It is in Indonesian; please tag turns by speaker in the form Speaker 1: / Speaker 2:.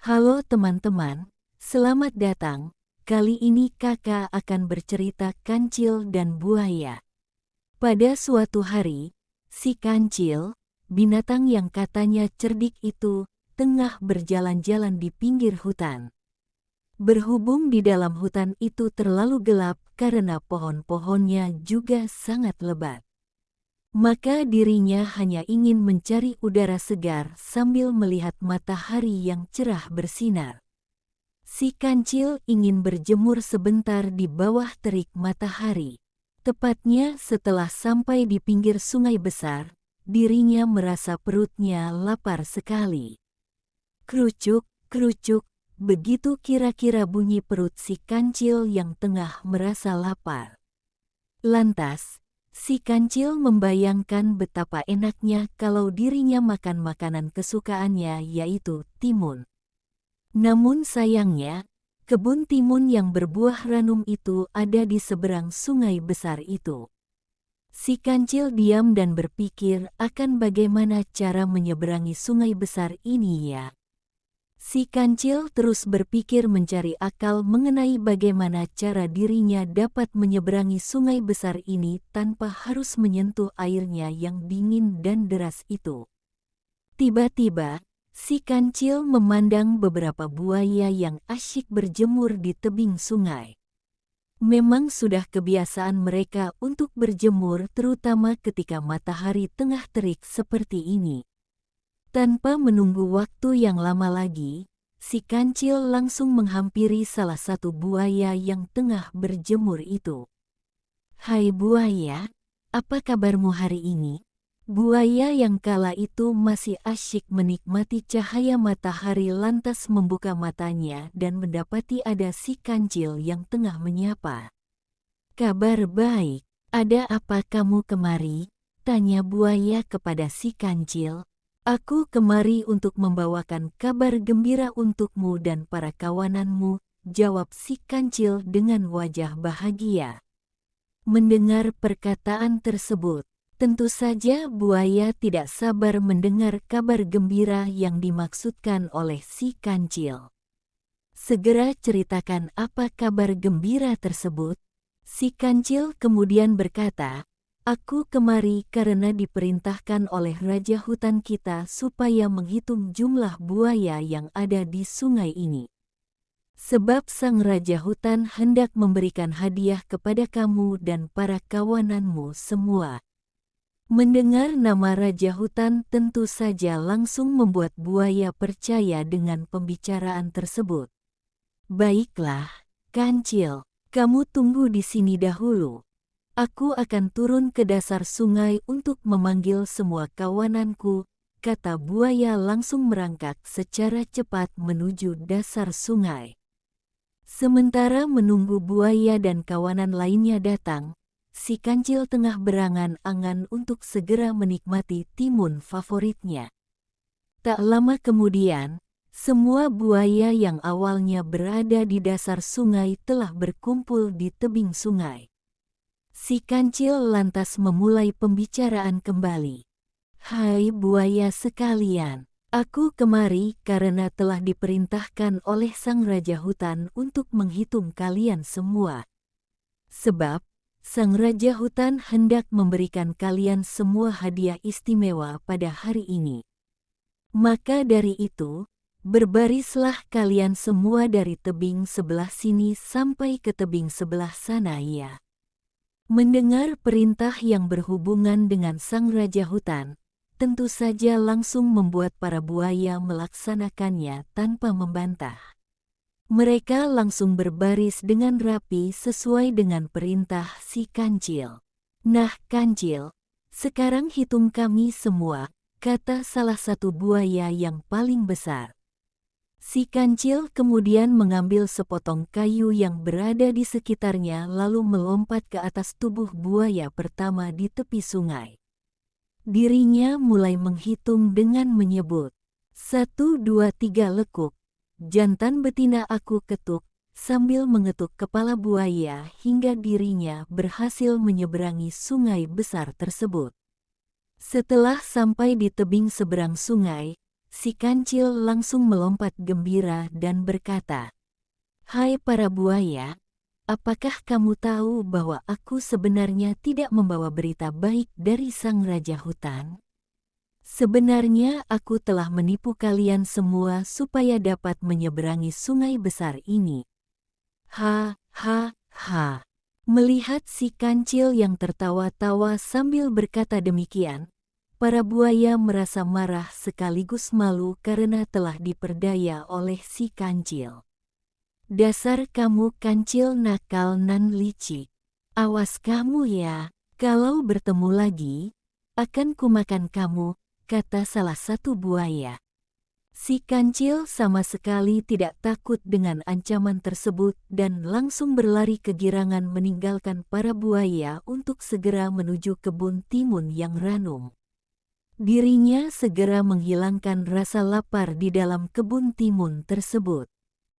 Speaker 1: Halo teman-teman, selamat datang. Kali ini kakak akan bercerita Kancil dan Buaya. Pada suatu hari, si Kancil, binatang yang katanya cerdik itu, tengah berjalan-jalan di pinggir hutan. Berhubung di dalam hutan itu terlalu gelap karena pohon-pohonnya juga sangat lebat. Maka dirinya hanya ingin mencari udara segar sambil melihat matahari yang cerah bersinar. Si Kancil ingin berjemur sebentar di bawah terik matahari. Tepatnya setelah sampai di pinggir sungai besar, dirinya merasa perutnya lapar sekali. Kerucuk, kerucuk, begitu kira-kira bunyi perut si Kancil yang tengah merasa lapar. Lantas, si Kancil membayangkan betapa enaknya kalau dirinya makan makanan kesukaannya yaitu timun. Namun sayangnya, kebun timun yang berbuah ranum itu ada di seberang sungai besar itu. Si Kancil diam dan berpikir akan bagaimana cara menyeberangi sungai besar ini ya. Si Kancil terus berpikir mencari akal mengenai bagaimana cara dirinya dapat menyeberangi sungai besar ini tanpa harus menyentuh airnya yang dingin dan deras itu. Tiba-tiba, si Kancil memandang beberapa buaya yang asyik berjemur di tebing sungai. Memang sudah kebiasaan mereka untuk berjemur terutama ketika matahari tengah terik seperti ini. Tanpa menunggu waktu yang lama lagi, si Kancil langsung menghampiri salah satu buaya yang tengah berjemur itu. "Hai buaya, apa kabarmu hari ini?" Buaya yang kala itu masih asyik menikmati cahaya matahari lantas membuka matanya dan mendapati ada si Kancil yang tengah menyapa. "Kabar baik, ada apa kamu kemari?" tanya buaya kepada si Kancil. "Aku kemari untuk membawakan kabar gembira untukmu dan para kawananmu," jawab si Kancil dengan wajah bahagia. Mendengar perkataan tersebut, tentu saja buaya tidak sabar mendengar kabar gembira yang dimaksudkan oleh si Kancil. "Segera ceritakan apa kabar gembira tersebut?" Si Kancil kemudian berkata, "Aku kemari karena diperintahkan oleh Raja Hutan kita supaya menghitung jumlah buaya yang ada di sungai ini. Sebab Sang Raja Hutan hendak memberikan hadiah kepada kamu dan para kawananmu semua." Mendengar nama Raja Hutan tentu saja langsung membuat buaya percaya dengan pembicaraan tersebut. "Baiklah, Kancil, kamu tunggu di sini dahulu. Aku akan turun ke dasar sungai untuk memanggil semua kawananku," kata buaya langsung merangkak secara cepat menuju dasar sungai. Sementara menunggu buaya dan kawanan lainnya datang, si Kancil tengah berangan-angan untuk segera menikmati timun favoritnya. Tak lama kemudian, semua buaya yang awalnya berada di dasar sungai telah berkumpul di tebing sungai. Si Kancil lantas memulai pembicaraan kembali. "Hai buaya sekalian, aku kemari karena telah diperintahkan oleh Sang Raja Hutan untuk menghitung kalian semua. Sebab, Sang Raja Hutan hendak memberikan kalian semua hadiah istimewa pada hari ini. Maka dari itu, berbarislah kalian semua dari tebing sebelah sini sampai ke tebing sebelah sana ya." Mendengar perintah yang berhubungan dengan Sang Raja Hutan, tentu saja langsung membuat para buaya melaksanakannya tanpa membantah. Mereka langsung berbaris dengan rapi sesuai dengan perintah si Kancil. "Nah Kancil, sekarang hitung kami semua," kata salah satu buaya yang paling besar. Si Kancil kemudian mengambil sepotong kayu yang berada di sekitarnya lalu melompat ke atas tubuh buaya pertama di tepi sungai. Dirinya mulai menghitung dengan menyebut, 1, 2, 3 lekuk, jantan betina aku ketuk, sambil mengetuk kepala buaya hingga dirinya berhasil menyeberangi sungai besar tersebut. Setelah sampai di tebing seberang sungai, si kancil langsung melompat gembira dan berkata, "Hai para buaya, apakah kamu tahu bahwa aku sebenarnya tidak membawa berita baik dari sang raja hutan? Sebenarnya aku telah menipu kalian semua supaya dapat menyeberangi sungai besar ini." Ha, ha, ha. Melihat si kancil yang tertawa-tawa sambil berkata demikian, para buaya merasa marah sekaligus malu karena telah diperdaya oleh si kancil. "Dasar kamu kancil nakal nan licik. Awas kamu ya, kalau bertemu lagi, akan kumakan kamu," kata salah satu buaya. Si kancil sama sekali tidak takut dengan ancaman tersebut dan langsung berlari kegirangan meninggalkan para buaya untuk segera menuju kebun timun yang ranum. Dirinya segera menghilangkan rasa lapar di dalam kebun timun tersebut.